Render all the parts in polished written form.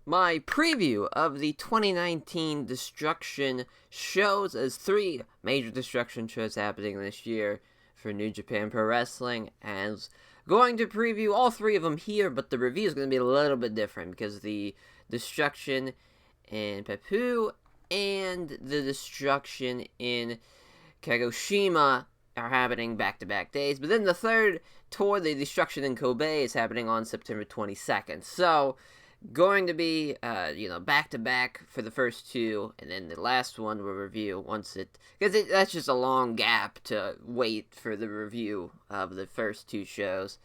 my preview of the 2019 Destruction shows, as 3 major Destruction shows happening this year for New Japan Pro Wrestling, as going to preview all 3 of them here, but the review is going to be a little bit different because the Destruction in Peppu and the Destruction in Kagoshima are happening back-to-back days, but then the third tour, the Destruction in Kobe, is happening on September 22nd, so going to be, back-to-back for the first 2, and then the last one we'll review once because that's just a long gap to wait for the review of the first 2 shows.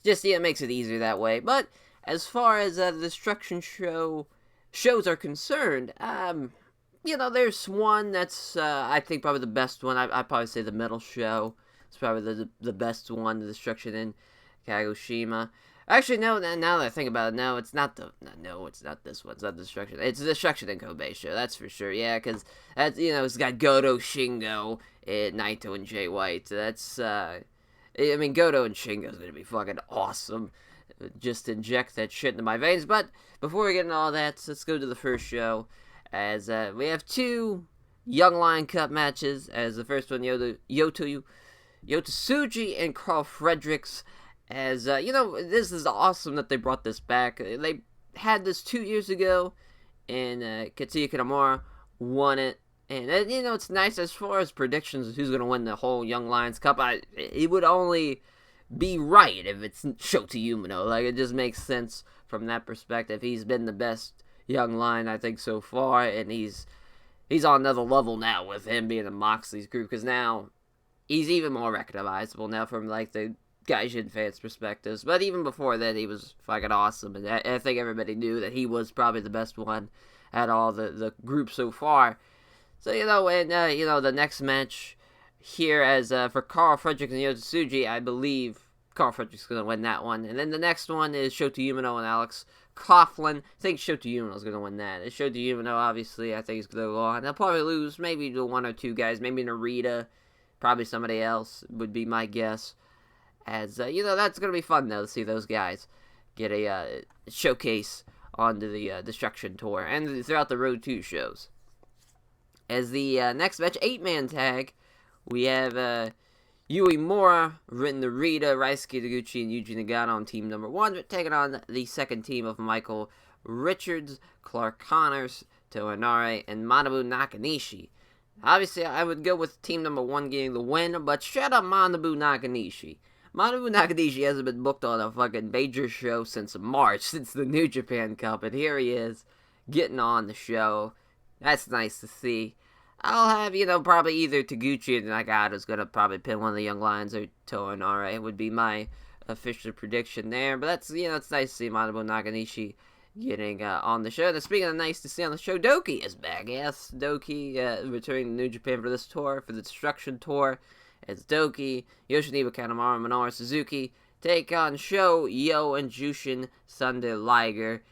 It makes it easier that way, but as far as the Destruction shows are concerned, there's one that's, I think, probably the best one. I'd probably say the middle show. It's probably the best one, the Destruction in Kagoshima. Actually, no, now that I think about it, no, it's not it's not this one. It's not Destruction. It's the Destruction in Kobe show, that's for sure, yeah, because, it's got Goto, Shingo, Naito, and Jay White. So that's, Goto and Shingo's going to be fucking awesome. Just inject that shit into my veins. But before we get into all that, let's go to the first show, as we have 2 Young Lion Cup matches, as the first one, Yota Tsuji and Carl Fredericks, as, this is awesome that they brought this back. They had this 2 years ago, and Katsuya Kitamura won it, and, it's nice as far as predictions of who's going to win the whole Young Lions Cup. It would only be right if it's Shota Umino. It just makes sense from that perspective. He's been the best Young Lion, I think, so far, and he's on another level now with him being in Moxley's group, because now he's even more recognizable now from, the Gaijin fans' perspectives. But even before that, he was fucking awesome, and I think everybody knew that he was probably the best one at all the group so far. So, the next match here, as for Carl Fredericks and Yota Tsuji, I believe Carl Fredericks is going to win that one. And then the next one is Shota Umino and Alex Coughlin. I think Shota Umino is going to win that. Shota Umino, obviously, I think he's going to go on. They'll probably lose maybe to 1 or 2 guys, maybe Narita, probably somebody else would be my guess. As, that's going to be fun, though, to see those guys get a showcase onto the Destruction Tour and throughout the Road 2 shows. As the next match, 8-man tag, we have Yui Mura, Rin Narita, Raisuke Taguchi, and Yuji Nagata on team number 1, taking on the second team of Michael Richards, Clark Connors, Toa Henare, and Manabu Nakanishi. Obviously, I would go with team number 1 getting the win, but shut up Manabu Nakanishi. Manabu Nakanishi hasn't been booked on a fucking major show since March, since the New Japan Cup, and here he is, getting on the show. That's nice to see. I'll have, probably either Taguchi or Nagata's gonna probably pin one of the Young Lions, or Toa Henare would be my official prediction there. But that's, it's nice to see Manabu Nakanishi getting on the show. And speaking of nice to see on the show, Doki is back. Yes, Doki returning to New Japan for this tour, for the Destruction Tour. It's Doki, Yoshinobu Kanemaru, Minoru Suzuki take on Sho, Yo, and Jushin Thunder Liger.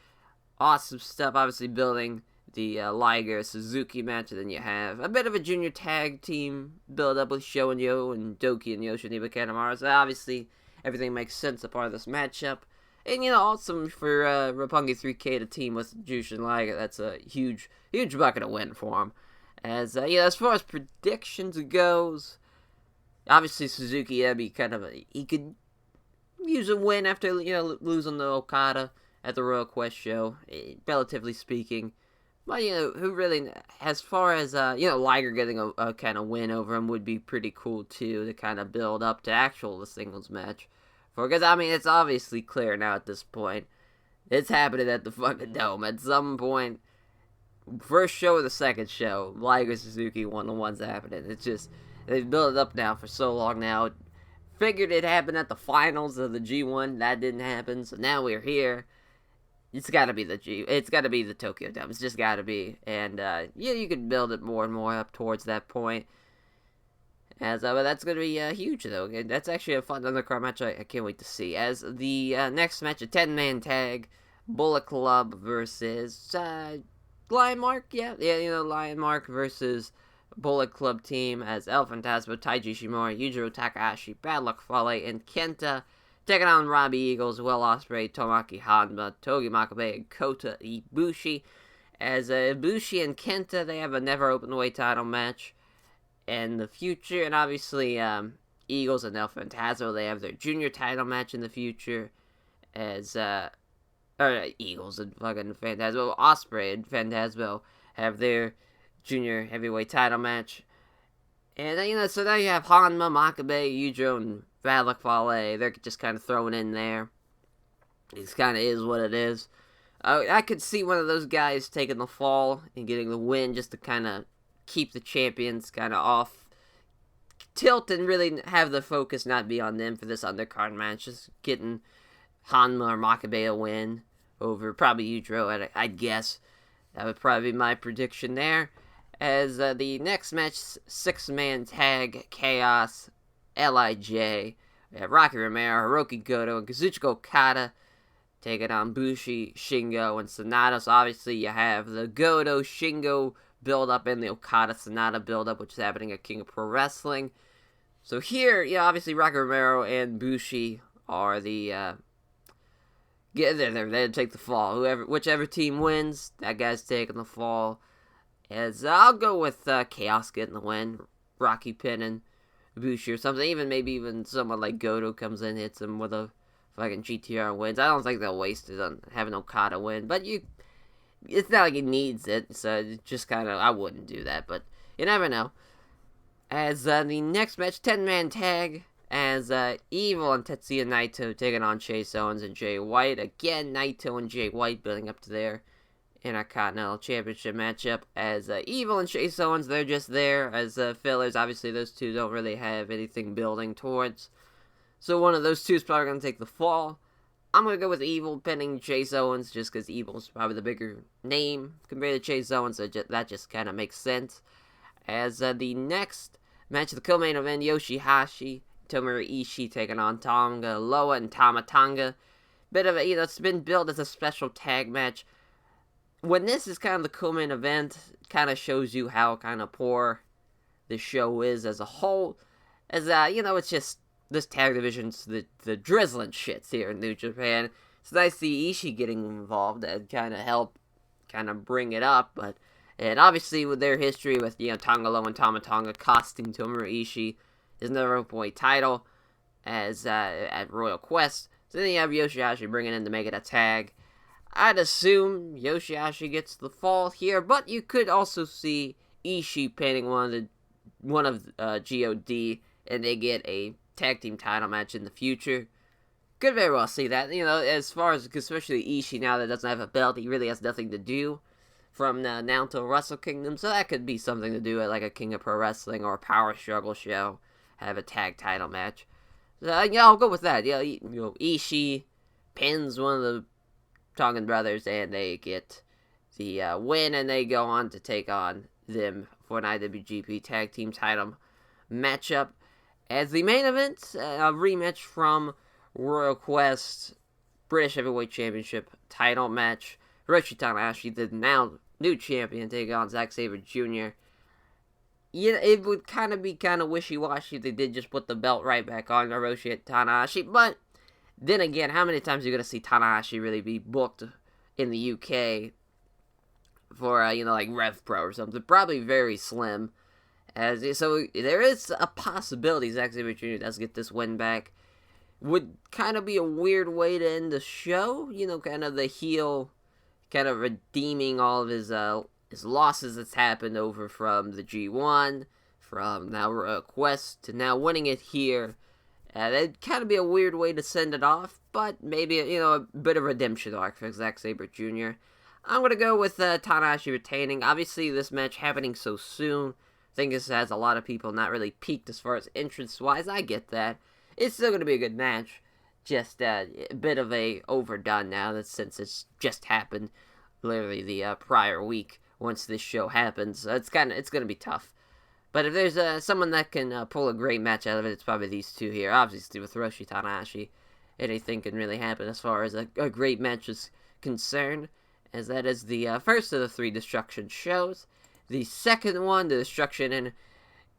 Awesome stuff, obviously building the Liger Suzuki match, and then you have a bit of a junior tag team build up with Sho and Yo and Doki and Yoshinobu Kanemaru. So obviously everything makes sense a part of this matchup. And awesome for Roppongi 3K to team with Jushin Liger. That's a huge bucket of win for him. As as far as predictions goes, obviously Suzuki, that'd be kind of he could use a win after losing to Okada at the Royal Quest show, relatively speaking. But, who really, as far as, Liger getting a kind of win over him would be pretty cool, too, to kind of build up to the singles match. Because, it's obviously clear now at this point. It's happening at the fucking Dome. At some point, first show or the second show, Liger Suzuki, one of the ones happening. It's just, they've built it up now for so long now. Figured it happened at the finals of the G1. That didn't happen, so now we're here. It's gotta be it's gotta be the Tokyo Dome. It's just gotta be. And, you can build it more and more up towards that point. But that's gonna be, huge, though. That's actually a fun undercard match I can't wait to see. As the, next match, a 10-man tag, Bullet Club versus, Lion Mark? Yeah, Lion Mark versus Bullet Club team, as El Fantasma, Taiji Shimura, Yujiro Takahashi, Bad Luck Fale, and Kenta taking on Robbie Eagles, Will Ospreay, Tomoaki Honma, Togi Makabe, and Kota Ibushi. As Ibushi and Kenta, they have a never openweight title match in the future, and obviously Eagles and El Fantasma, they have their junior title match in the future. As Eagles and fucking Fantasma, Ospreay and Fantasma have their junior heavyweight title match. And, so now you have Hanma, Makabe, Yujiro, and Valak Fale. They're just kind of thrown in there. It kind of is what it is. I could see one of those guys taking the fall and getting the win just to kind of keep the champions kind of off tilt and really have the focus not be on them for this undercard match. Just getting Hanma or Makabe a win over probably Yujiro, I'd guess. That would probably be my prediction there. As the next match, 6-man tag, Chaos, LIJ. We have Rocky Romero, Hiroki Goto, and Kazuchika Okada taking on Bushi, Shingo, and Sonata. So obviously you have the Goto, Shingo build-up and the Okada-Sonata build-up, which is happening at King of Pro Wrestling. So here, obviously Rocky Romero and Bushi are the... they're there to take the fall. Whichever team wins, that guy's taking the fall. As I'll go with Chaos getting the win, Rocky pinning Bushi or something. Maybe even someone like Goto comes in, hits him with a fucking GTR wins. I don't think they'll waste it on having Okada win, but it's not like he needs it, so it's just kind of, I wouldn't do that, but you never know. As the next match, 10-man tag, as Evil and Tetsuya Naito taking on Chase Owens and Jay White. Again, Naito and Jay White building up to their Intercontinental Championship matchup. As Evil and Chase Owens, they're just there as fillers. Obviously, those two don't really have anything building towards. So one of those two is probably going to take the fall. I'm going to go with Evil pinning Chase Owens just because Evil's probably the bigger name compared to Chase Owens. So that just kind of makes sense. As the next match of the co-main event, Yoshihashi, Tomohiro Ishii taking on Tonga Loa and Tama Tonga. Bit of a, it's been billed as a special tag match. When this is kind of the co-main event, kind of shows you how kind of poor the show is as a whole. As, it's just, this tag division's the drizzling shits here in New Japan. It's nice to see Ishii getting involved and kind of help kind of bring it up. And obviously with their history with, Tonga Loa and Tama Tonga costing Tomohiro Ishii his never openweight title as at Royal Quest. So then you have Yoshihashi bringing in to make it a tag. I'd assume Yoshihashi gets the fall here, but you could also see Ishii pinning one of GOD, and they get a tag team title match in the future. Could very well see that. As far as, especially Ishii now that doesn't have a belt, he really has nothing to do from now until Wrestle Kingdom, so that could be something to do at like a King of Pro Wrestling or a Power Struggle show, have a tag title match. So, I'll go with that. Ishii pins one of the Tongan brothers, and they get the win, and they go on to take on them for an IWGP Tag Team title matchup. As the main event, a rematch from Royal Quest British Heavyweight Championship title match. Hiroshi Tanahashi, the now new champion, taking on Zack Sabre Jr. It would kind of be wishy-washy if they did just put the belt right back on Hiroshi Tanahashi, but then again, how many times are you going to see Tanahashi really be booked in the UK for, like Rev Pro or something? Probably very slim. So there is a possibility Zack Sabre Jr. does get this win back. Would kind of be a weird way to end the show. Kind of the heel, kind of redeeming all of his losses that's happened over from the G1, from now Quest to now winning it here. That'd kind of be a weird way to send it off, but maybe, a bit of redemption arc for Zack Sabre Jr. I'm going to go with Tanahashi retaining. Obviously, this match happening so soon, I think this has a lot of people not really peaked as far as entrance-wise. I get that. It's still going to be a good match. Just a bit of a overdone now, since it's just happened literally the prior week once this show happens. It's going to be tough. But if there's someone that can pull a great match out of it, it's probably these two here. Obviously, with Hiroshi Tanahashi, anything can really happen as far as a great match is concerned, as that is the first of the 3 Destruction shows. The second one, the Destruction in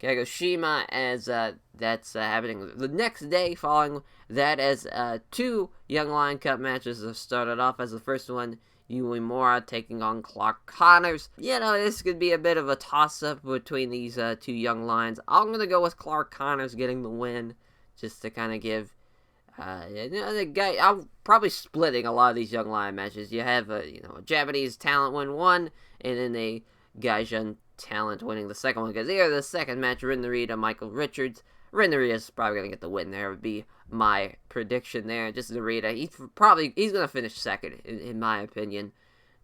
Kagoshima, as that's happening the next day following that, as 2 Young Lion Cup matches have started off. As the first one, Uemura taking on Clark Connors. This could be a bit of a toss-up between these 2 young lions. I'm going to go with Clark Connors getting the win, just to kind of give the guy. I'm probably splitting a lot of these young lion matches. You have a Japanese talent win one, and then a Gaijin talent winning the second one, because here the second match, Rin Narita, Michael Richards. Rin Narita is probably going to get the win there, would be my prediction there. Just Narita, he's going to finish second, in my opinion.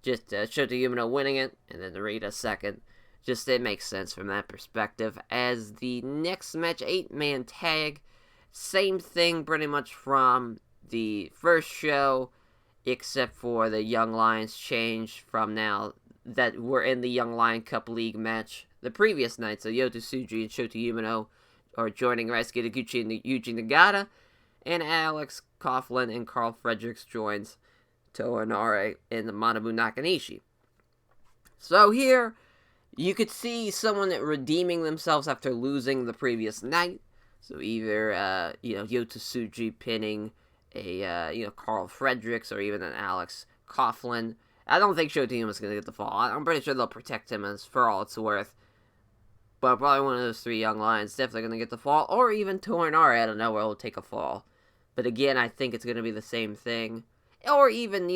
Just Shota Umino winning it, and then Narita second. Just, it makes sense from that perspective. As the next match, 8-man tag, same thing pretty much from the first show, except for the Young Lions change from now that were in the Young Lion Cup League match the previous night. So Yota Tsuji and Shota Umino are joining Raisuke Taguchi and Yuji Nagata, and Alex Coughlin and Carl Fredericks joins Toa Inare and Manabu Nakanishi. So here, you could see someone redeeming themselves after losing the previous night. So either, Yota Tsuji pinning a, Carl Fredericks, or even an Alex Coughlin. I don't think Shota Umi's going to get the fall. I'm pretty sure they'll protect him for all it's worth. But probably one of those 3 young lions definitely going to get the fall. Or even Toa Inare out of nowhere will take a fall. But again, I think it's going to be the same thing. Or even,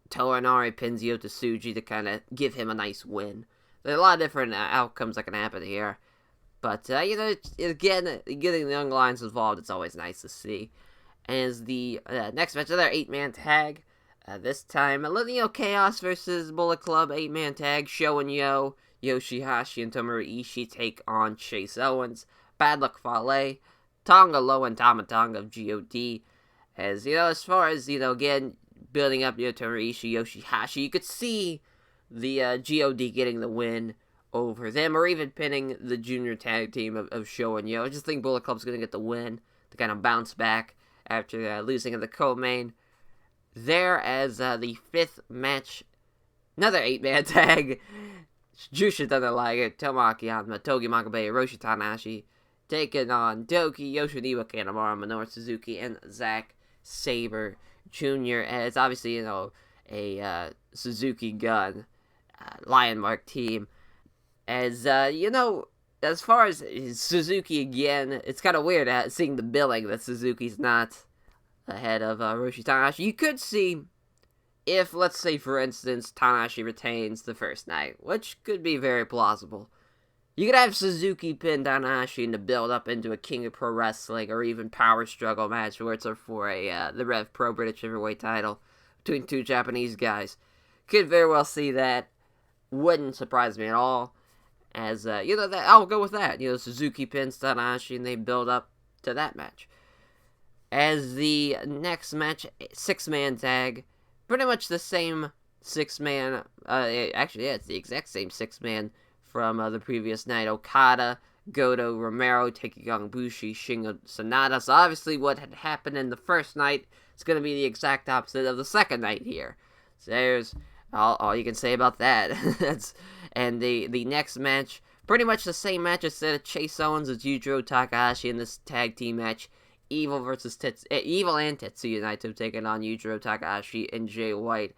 Toa Inare pins Yota Tsuji to kind of give him a nice win. There's a lot of different outcomes that can happen here. But, again, getting the young lions involved, it's always nice to see. As the next match, another 8-man tag. This time, Millennial Chaos versus Bullet Club 8-man tag. Sho and Yo, Yoshihashi and Tomoru Ishii take on Chase Owens, Bad Luck Fale, Tonga Loa and Tama Tonga of GOD. As far as, again, building up Tomoru Ishii, Yoshihashi, you could see the GOD getting the win over them, or even pinning the junior tag team of Sho and Yo. I just think Bullet Club's going to get the win to kind of bounce back after losing in the co-main. There, as the 5th match, another 8-man tag, Jushin Thunder Liger, Tomoaki Honma, Togi Makabe, Hiroshi Tanahashi, taking on Doki, Yoshinobu Kanemaru, Minoru Suzuki, and Zack Sabre Jr. As obviously, a Suzuki Gun Lion Mark team. As, as far as Suzuki again, it's kind of weird seeing the billing that Suzuki's not ahead of Hiroshi Tanahashi. You could see if, let's say, for instance, Tanahashi retains the first night, which could be very plausible. You could have Suzuki pin Tanahashi to build up into a King of Pro Wrestling or even Power Struggle match where it's for the Rev Pro British Heavyweight title between 2 Japanese guys. Could very well see that. Wouldn't surprise me at all. As, I'll go with that. Suzuki pins Tanahashi and they build up to that match. As the next match, 6-man tag, pretty much the same 6-man, it's the exact same 6-man from the previous night. Okada, Goto, Romero taking on Bushi, Shingo, Sonata. So obviously what had happened in the first night is going to be the exact opposite of the second night here. So there's all you can say about that. And the next match, pretty much the same match instead of Chase Owens as Yujiro Takahashi in this tag team match. Evil and Tetsuya Naito taking on Yujiro Takahashi and Jay White.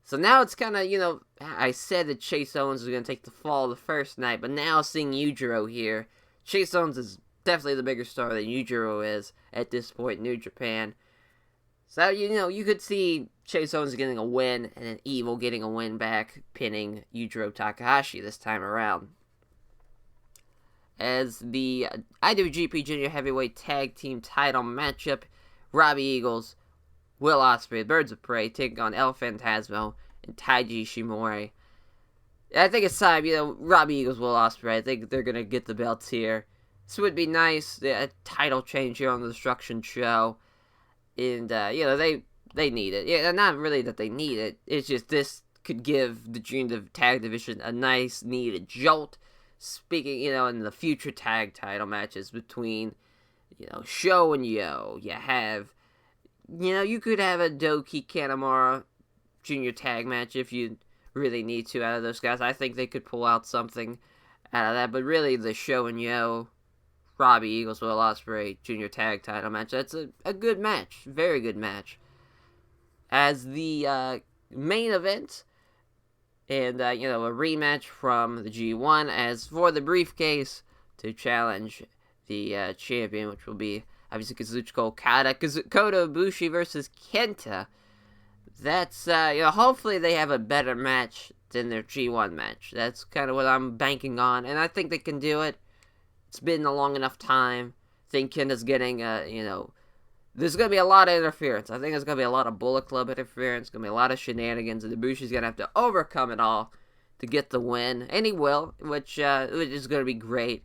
So now it's kind of, I said that Chase Owens was going to take the fall the first night, but now seeing Yujiro here, Chase Owens is definitely the bigger star than Yujiro is at this point in New Japan. So, you could see Chase Owens getting a win, and then Evil getting a win back, pinning Yujiro Takahashi this time around. As the IWGP Junior Heavyweight Tag Team title matchup, Robbie Eagles, Will Ospreay, Birds of Prey, taking on El Phantasmo and Taiji Ishimori. I think it's time, Robbie Eagles, Will Ospreay, I think they're going to get the belts here. This would be nice, a title change here on the Destruction show. And, they need it. Yeah, not really that they need it, it's just this could give the Junior Tag Division a nice, needed jolt. Speaking, in the future tag title matches between, Sho and Yo, you could have a Doki Kanemaru junior tag match if you really need to out of those guys. I think they could pull out something out of that. But really, the Show and Yo, Robbie Eagles, Will Ospreay Junior Tag Title match, that's a good match. Very good match. As the main event, and, a rematch from the G1, as for the briefcase to challenge the champion, which will be, obviously, Kazuchika Okada, Kota Ibushi versus Kenta. That's, hopefully they have a better match than their G1 match. That's kind of what I'm banking on, and I think they can do it. It's been a long enough time. I think Kenta's getting, there's going to be a lot of interference. I think there's going to be a lot of Bullet Club interference. Going to be a lot of shenanigans, and Ibushi's going to have to overcome it all to get the win. And he will, which is going to be great.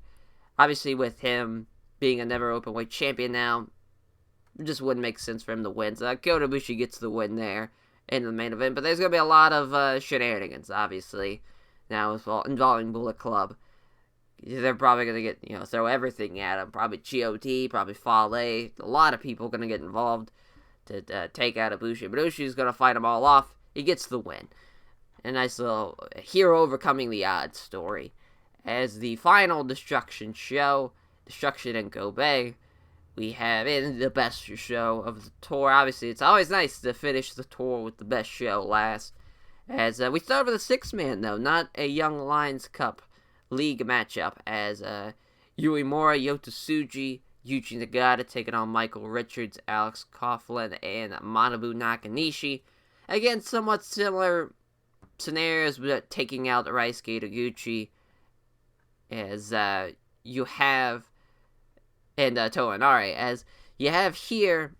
Obviously, with him being a never openweight champion now, it just wouldn't make sense for him to win. So Kota Ibushi gets the win there in the main event. But there's going to be a lot of shenanigans, obviously, now involving Bullet Club. They're probably going to get, throw everything at him. Probably GOT, probably Fale. A lot of people going to get involved to take out Ibushi. But Ibushi's going to fight them all off. He gets the win. A nice little hero overcoming the odds story. As the final Destruction show, Destruction in Kobe, we have in the best show of the tour. Obviously, it's always nice to finish the tour with the best show last. As we start with a six-man, though, not a Young Lions Cup League matchup, as Uemura, Yota Tsuji, Yuji Nagata taking on Michael Richards, Alex Coughlin, and Manabu Nakanishi. Again, somewhat similar scenarios, but taking out Raisuke Taguchi, as you have, and Toa Inari, as you have here,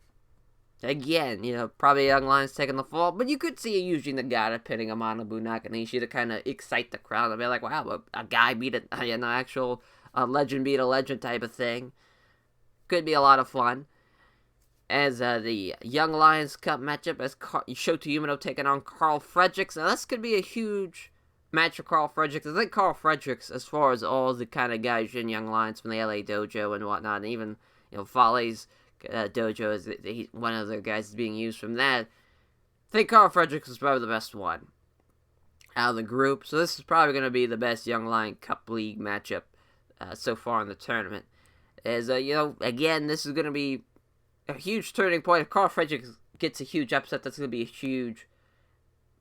again, probably Young Lions taking the fall, but you could see a Yuji Nagata pinning a Manabu Nakanishi to kind of excite the crowd and be like, wow, a guy beat an actual legend beat a legend type of thing. Could be a lot of fun. As the Young Lions Cup matchup, as Shota Umino taking on Carl Fredericks. Now, this could be a huge match for Carl Fredericks. I think Carl Fredericks, as far as all the kind of guys in Young Lions from the LA Dojo and whatnot, and even, Fale's dojo is one of the guys being used from that. I think Carl Fredericks is probably the best one out of the group. So this is probably going to be the best Young Lion Cup League matchup so far in the tournament. As, again, this is going to be a huge turning point. If Carl Fredericks gets a huge upset, that's going to be huge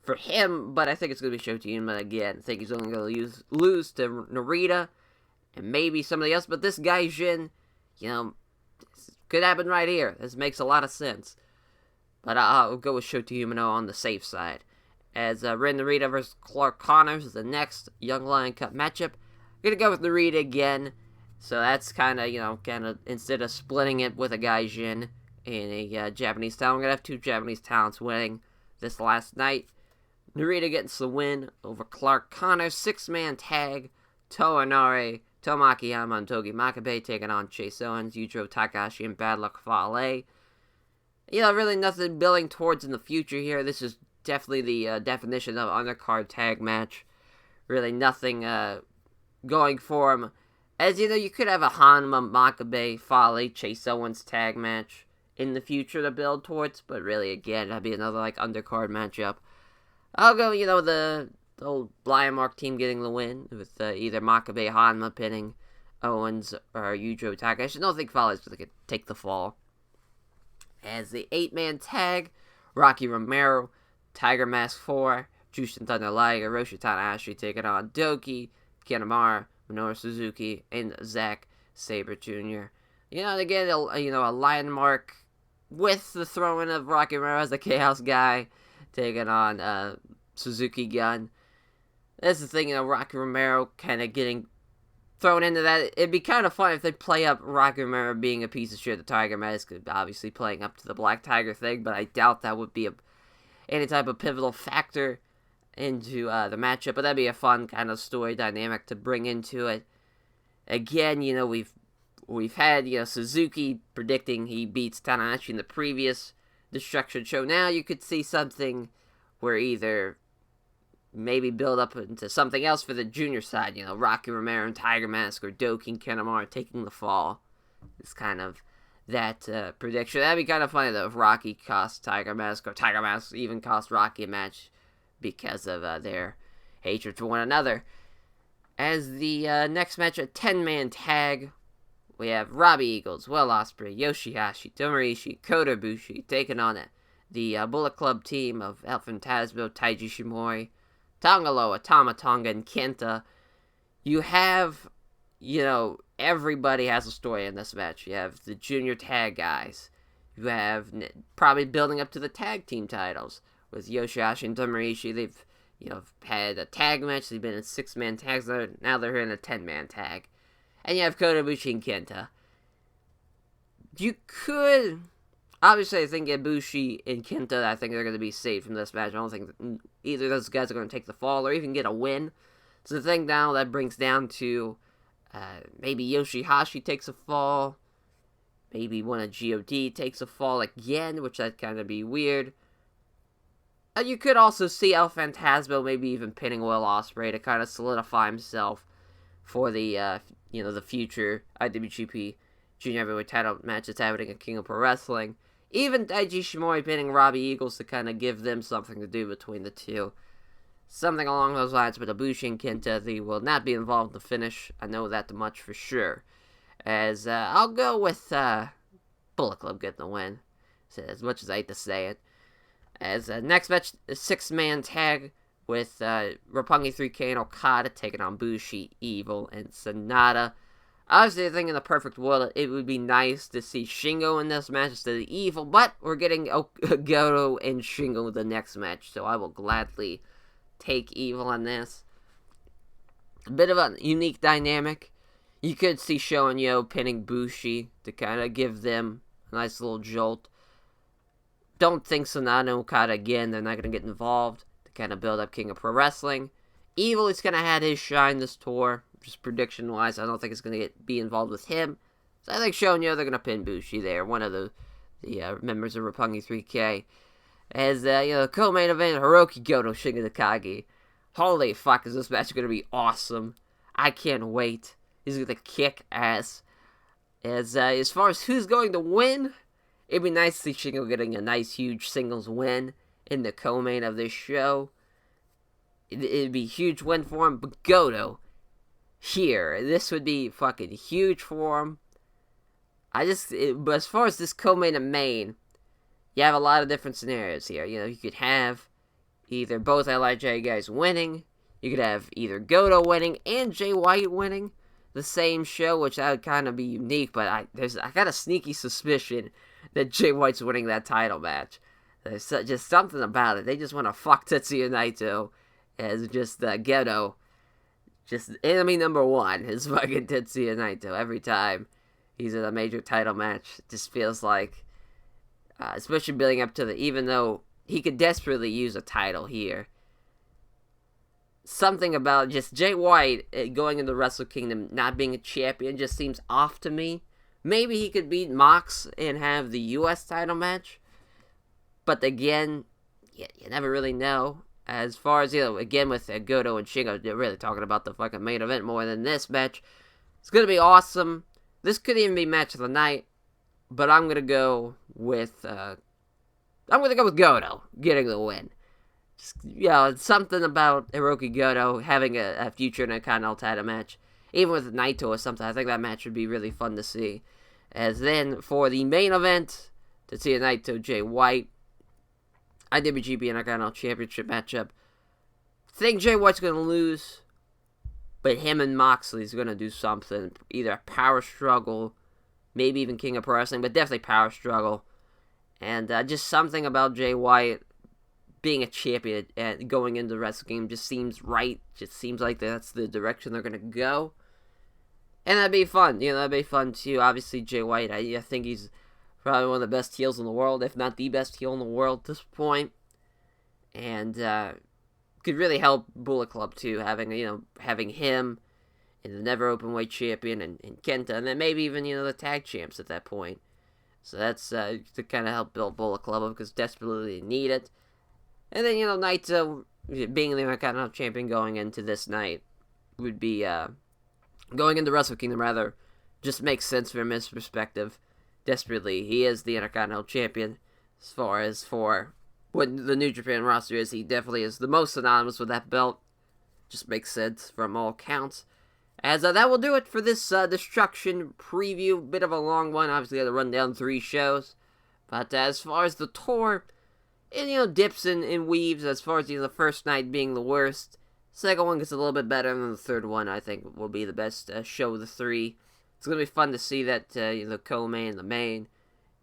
for him. But I think it's going to be Shota Umino again. I think he's only going to lose to Narita and maybe somebody else. But this Gaijin, could happen right here. This makes a lot of sense. But I'll go with Shota Umino on the safe side. As Ren Narita versus Clark Connors is the next Young Lion Cup matchup. I'm going to go with Narita again. So that's kind of, instead of splitting it with a Gaijin in a Japanese talent, I'm going to have two Japanese talents winning this last night. Narita gets the win over Clark Connors. Six-man tag. Toa Inari, Tomoaki Yama, and Togi Makabe taking on Chase Owens, Yujiro Takahashi, and Bad Luck Fale. Really nothing building towards in the future here. This is definitely the definition of undercard tag match. Really nothing going for him. As you could have a Hanma, Makabe, Fale, Chase Owens tag match in the future to build towards, but really, again, that'd be another, undercard matchup. I'll go, the old Lion Mark team getting the win, with either Makabe, Hanma pinning Owens, or Yujiro Takahashi. I don't think Fale's going to take the fall. As the 8-man tag, Rocky Romero, Tiger Mask 4, Jushin Thunder Liger, Hiroshi Tanahashi taking on Doki, Kanemaru, Minoru Suzuki, and Zack Sabre Jr. Again, a Lion Mark with the throw-in of Rocky Romero as the Chaos guy, taking on Suzuki Gun. That's the thing, Rocky Romero kind of getting thrown into that. It'd be kind of fun if they play up Rocky Romero being a piece of shit. The Tiger Mask, obviously playing up to the Black Tiger thing, but I doubt that would be any type of pivotal factor into the matchup. But that'd be a fun kind of story dynamic to bring into it. Again, we've had Suzuki predicting he beats Tanahashi in the previous Destruction show. Now you could see something where either maybe build up into something else for the junior side, Rocky Romero and Tiger Mask, or Doki and Kanemaru taking the fall. It's kind of that prediction. That'd be kind of funny, though, if Rocky cost Tiger Mask, or Tiger Mask even cost Rocky a match because of their hatred for one another. As the next match, a 10-man tag, we have Robbie Eagles, Will Ospreay, Yoshihashi, Tomoichi, Kota Ibushi taking on the Bullet Club team of El Phantasmo, Taiji Shimori, Tonga Loa, Tama Tonga, and Kenta. You have, everybody has a story in this match. You have the junior tag guys. You have probably building up to the tag team titles with Yoshihashi and Tomoichi. They've, had a tag match. They've been in 6-man tags. Now they're in a 10-man tag. And you have Kota Ibushi and Kenta. You could... Obviously, I think Ibushi and Kenta, I think they're going to be saved from this match. I don't think either of those guys are going to take the fall or even get a win. So the thing now that brings down to maybe Yoshihashi takes a fall. Maybe one of GOD takes a fall again, which that'd kind of be weird. You could also see El Phantasmo maybe even pinning Will Ospreay to kind of solidify himself for the, the future IWGP Junior Heavyweight title match that's happening at King of Pro Wrestling. Even Taiji Shimori pinning Robbie Eagles to kind of give them something to do between the two. Something along those lines, but Ibushi and Kenta, they will not be involved in the finish. I know that much for sure. As I'll go with Bullet Club getting the win, as much as I hate to say it. As next match, a 6-man tag with Roppongi 3K and Okada taking on Bushi, Evil, and Sonata. Obviously, I think in the perfect world, it would be nice to see Shingo in this match instead of Evil, but we're getting Goto and Shingo the next match, so I will gladly take Evil on this. A bit of a unique dynamic. You could see Sho and Yo pinning Bushi to kind of give them a nice little jolt. Don't think Sonata and Okada again. They're not going to get involved to kind of build up King of Pro Wrestling. Evil is going to have his shine this tour. Just prediction-wise, I don't think it's going to be involved with him. So I think Sho and Yo, they're going to pin Bushi there. One of the members of Roppongi 3K. As, the co-main event, Hiroki Goto, Shingo Takagi. Holy fuck, is this match going to be awesome. I can't wait. He's going to kick ass. As far as who's going to win, it'd be nice to see Shingo getting a nice, huge singles win in the co-main of this show. It'd be a huge win for him, but Goto, here, this would be fucking huge for him. But as far as this co-main and main, you have a lot of different scenarios here. You could have either both LIJ guys winning, you could have either Goto winning and Jay White winning the same show, which that would kind of be unique, but I got a sneaky suspicion that Jay White's winning that title match. There's just something about it. They just want to fuck Tetsuya Naito as just Goto. Just enemy number one is fucking Tetsuya Naito every time he's in a major title match. It just feels like, especially building up to even though he could desperately use a title here, something about just Jay White going into Wrestle Kingdom not being a champion just seems off to me. Maybe he could beat Mox and have the U.S. title match, but again, you never really know. As far as, again with Goto and Shingo, they're really talking about the fucking main event more than this match. It's going to be awesome. This could even be match of the night, but I'm going to go with Goto getting the win. Just, something about Hiroki Goto having a future in a Continental title match, even with Naito or something. I think that match would be really fun to see. As then, for the main event, Tetsuya Naito, Jay White, IWGP Intercontinental Championship matchup. I think Jay White's going to lose, but him and Moxley's going to do something. Either a power struggle, maybe even King of Pro Wrestling, but definitely power struggle. And just something about Jay White being a champion and going into the Wrestle Kingdom just seems right. Just seems like that's the direction they're going to go. And that'd be fun. That'd be fun too. Obviously, Jay White, I think he's probably one of the best heels in the world, if not the best heel in the world at this point. And could really help Bullet Club too, having him and the Never Openweight champion and Kenta, and then maybe even the tag champs at that point. So that's to kind of help build Bullet Club up because desperately need it. And then Naito being the Intercontinental champion going into this night would be going into Wrestle Kingdom rather just makes sense from his perspective. Desperately, he is the Intercontinental champion. As far as for what the New Japan roster is, he definitely is the most synonymous with that belt. Just makes sense from all counts. As that will do it for this Destruction preview. Bit of a long one. Obviously, I had to run down 3 shows. But as far as the tour, it, dips and weaves. As far as the first night being the worst, second one gets a little bit better, and then the third one I think will be the best show of the 3. It's gonna be fun to see that the co-main, the main,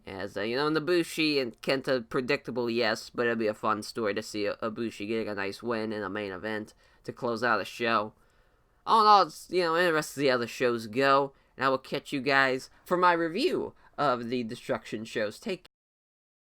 as in the Bushi and Kenta, predictable, yes, but it'll be a fun story to see a Bushi getting a nice win in a main event to close out the show. All in all, it's interesting to see how the shows go, and I will catch you guys for my review of the Destruction shows. Take care.